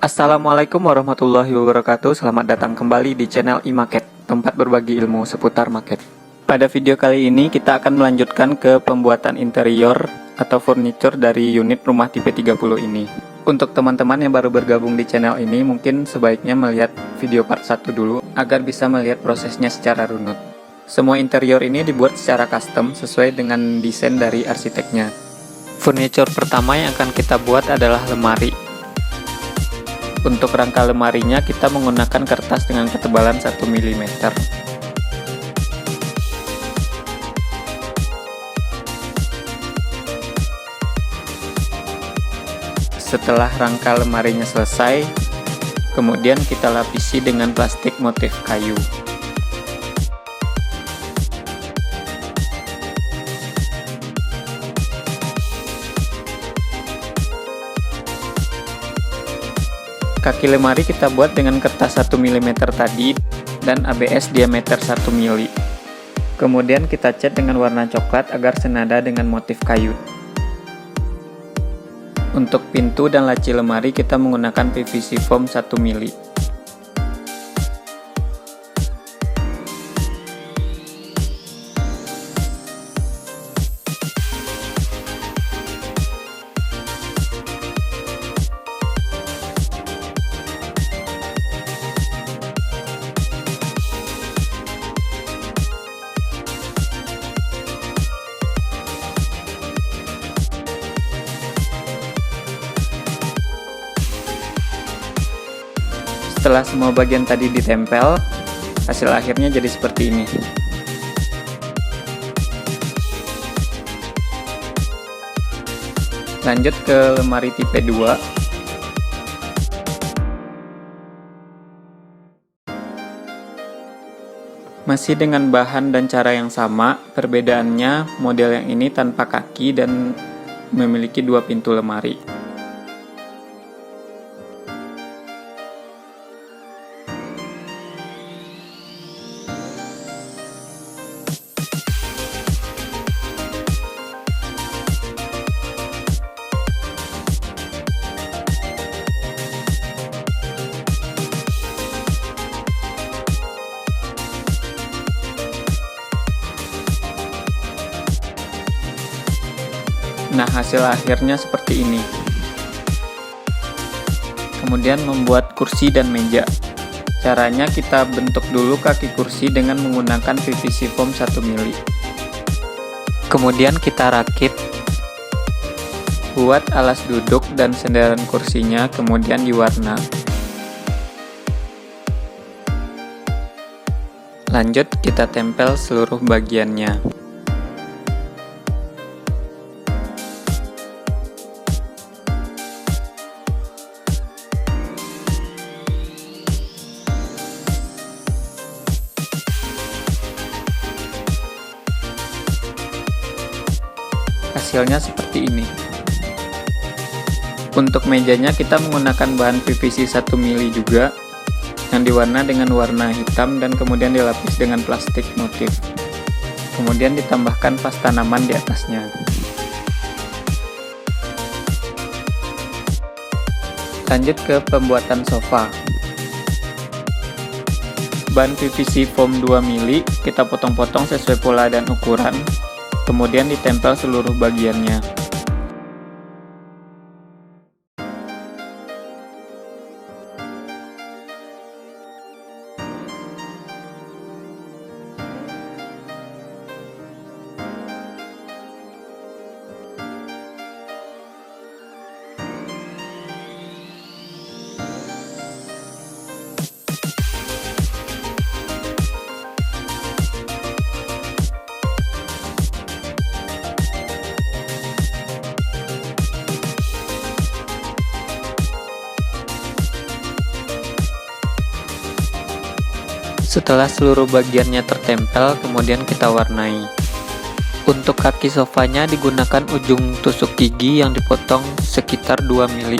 Assalamualaikum warahmatullahi wabarakatuh. Selamat datang kembali di channel iMarket, tempat berbagi ilmu seputar market. Pada video kali ini kita akan melanjutkan ke pembuatan interior atau furniture dari unit rumah tipe 30 ini. Untuk teman-teman yang baru bergabung di channel ini, mungkin sebaiknya melihat video part 1 dulu agar bisa melihat prosesnya secara runut. Semua interior ini dibuat secara custom sesuai dengan desain dari arsiteknya. Furniture pertama yang akan kita buat adalah lemari. Untuk rangka lemarinya kita menggunakan kertas dengan ketebalan 1 mm. Setelah rangka lemarinya selesai, kemudian kita lapisi dengan plastik motif kayu. Kaki lemari kita buat dengan kertas 1 mm tadi dan ABS diameter 1 mm. Kemudian kita cat dengan warna coklat agar senada dengan motif kayu. Untuk pintu dan laci lemari kita menggunakan PVC foam 1 mm. Setelah semua bagian tadi ditempel, hasil akhirnya jadi seperti ini. Lanjut ke lemari tipe 2. Masih dengan bahan dan cara yang sama, perbedaannya model yang ini tanpa kaki dan memiliki 2 pintu lemari. Nah, hasil akhirnya seperti ini. Kemudian membuat kursi dan meja. Caranya kita bentuk dulu kaki kursi dengan menggunakan PVC foam 1 mm. Kemudian kita rakit. Buat alas duduk dan sandaran kursinya, kemudian diwarna. Lanjut kita tempel seluruh bagiannya. Hasilnya seperti ini. Untuk mejanya kita menggunakan bahan PVC 1 mm juga yang diwarna dengan warna hitam dan kemudian dilapis dengan plastik motif. Kemudian ditambahkan vas tanaman di atasnya. Lanjut ke pembuatan sofa. Bahan PVC foam 2 mm kita potong-potong sesuai pola dan ukuran. Kemudian ditempel seluruh bagiannya. Setelah seluruh bagiannya tertempel, kemudian kita warnai. Untuk kaki sofanya digunakan ujung tusuk gigi yang dipotong sekitar 2 mm.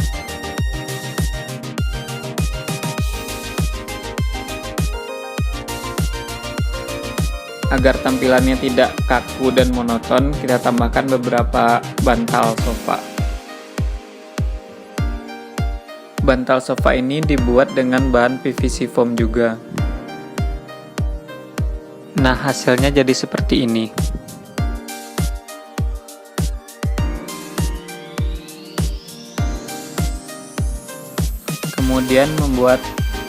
Agar tampilannya tidak kaku dan monoton, kita tambahkan beberapa bantal sofa. Bantal sofa ini dibuat dengan bahan PVC foam juga. Nah, hasilnya jadi seperti ini. Kemudian membuat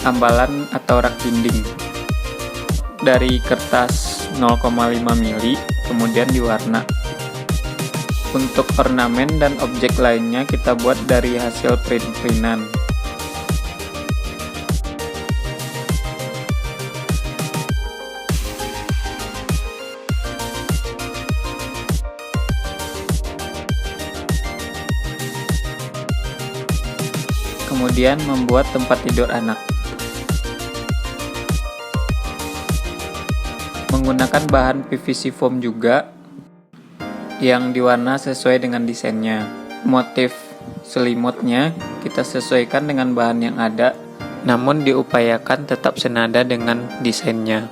ambalan atau rak dinding dari kertas 0,5 mili, kemudian diwarna. Untuk ornamen dan objek lainnya kita buat dari hasil print-printan. Kemudian membuat tempat tidur anak. Menggunakan bahan PVC foam juga yang diwarna sesuai dengan desainnya. Motif selimutnya kita sesuaikan dengan bahan yang ada, namun diupayakan tetap senada dengan desainnya.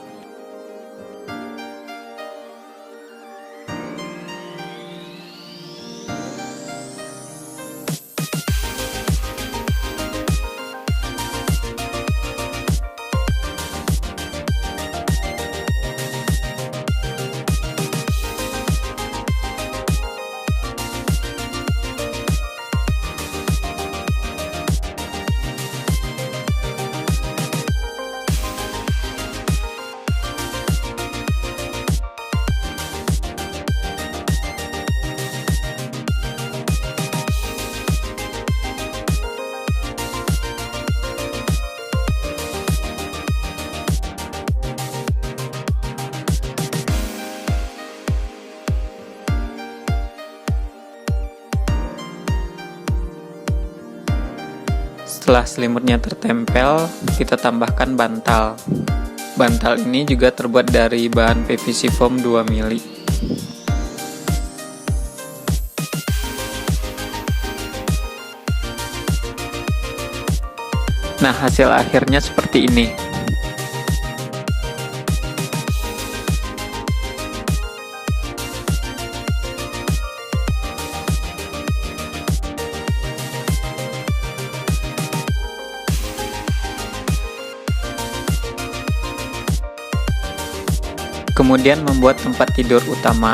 Setelah selimutnya tertempel, kita tambahkan bantal. Bantal ini juga terbuat dari bahan PVC foam 2 mili. Nah, hasil akhirnya seperti ini. Kemudian membuat tempat tidur utama.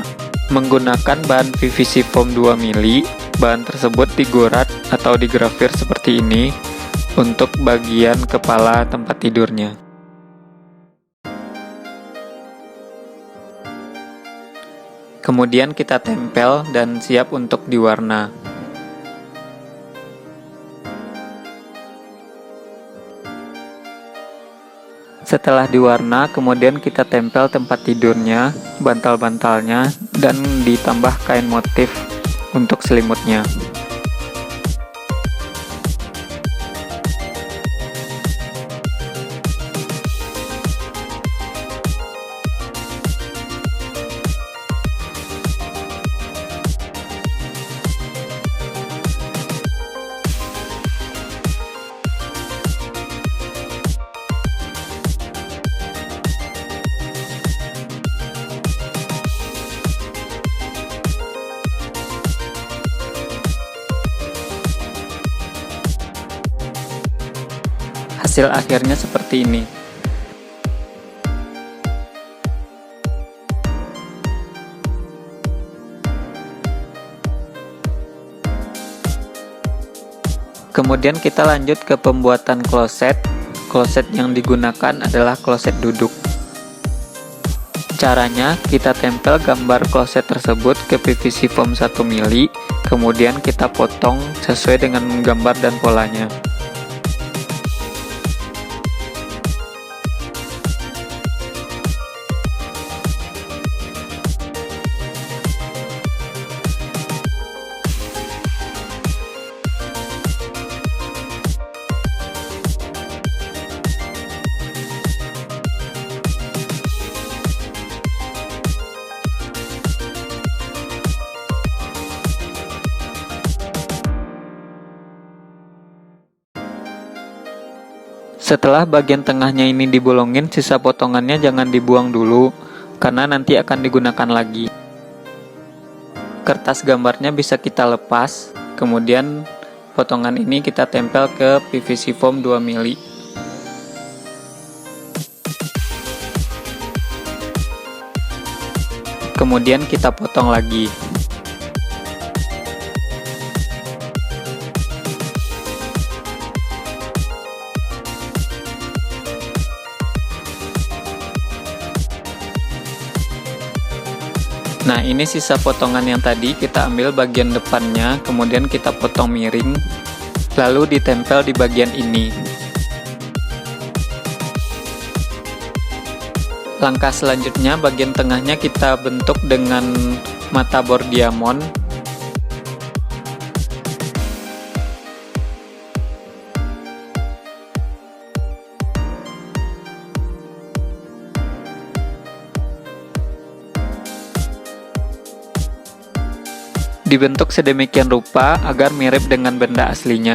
Menggunakan bahan PVC foam 2 mili, bahan tersebut digurat atau digrafir seperti ini untuk bagian kepala tempat tidurnya. Kemudian kita tempel dan siap untuk diwarna. Setelah diwarna, kemudian kita tempel tempat tidurnya, bantal-bantalnya, dan ditambah kain motif untuk selimutnya. Hasil akhirnya seperti ini. Kemudian kita lanjut ke pembuatan kloset. Kloset yang digunakan adalah kloset duduk. Caranya, kita tempel gambar kloset tersebut ke PVC foam 1 mili, kemudian kita potong sesuai dengan gambar dan polanya. Setelah bagian tengahnya ini dibolongin, sisa potongannya jangan dibuang dulu, karena nanti akan digunakan lagi. Kertas gambarnya bisa kita lepas, kemudian potongan ini kita tempel ke PVC foam 2 mili. Kemudian kita potong lagi. Nah, ini sisa potongan yang tadi, kita ambil bagian depannya, kemudian kita potong miring, lalu ditempel di bagian ini. Langkah selanjutnya, bagian tengahnya kita bentuk dengan mata bor diamond. Dibentuk sedemikian rupa agar mirip dengan benda aslinya.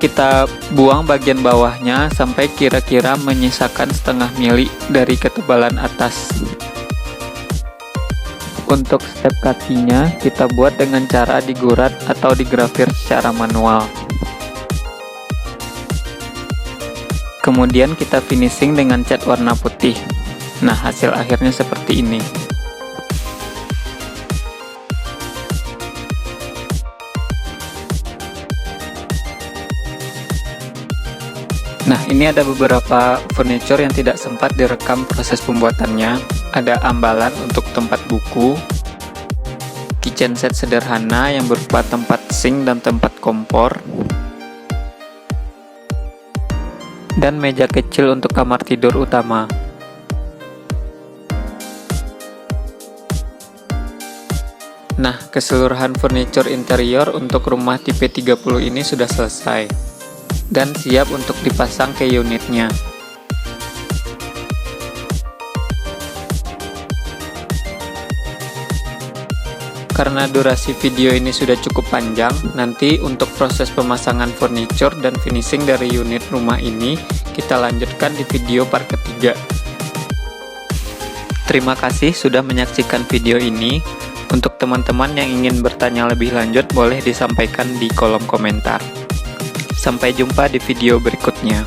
Kita buang bagian bawahnya sampai kira-kira menyisakan setengah mili dari ketebalan atas. Untuk step kakinya kita buat dengan cara digurat atau digrafir secara manual. Kemudian kita finishing dengan cat warna putih. Nah, hasil akhirnya seperti ini. Nah, ini ada beberapa furniture yang tidak sempat direkam proses pembuatannya. Ada ambalan untuk tempat buku, kitchen set sederhana yang berupa tempat sink dan tempat kompor, dan meja kecil untuk kamar tidur utama. Nah, keseluruhan furniture interior untuk rumah tipe 30 ini sudah selesai dan siap untuk dipasang ke unitnya. Karena durasi video ini sudah cukup panjang, nanti untuk proses pemasangan furniture dan finishing dari unit rumah ini kita lanjutkan di video part ketiga. Terima kasih sudah menyaksikan video ini. Untuk teman-teman yang ingin bertanya lebih lanjut boleh disampaikan di kolom komentar. Sampai jumpa di video berikutnya.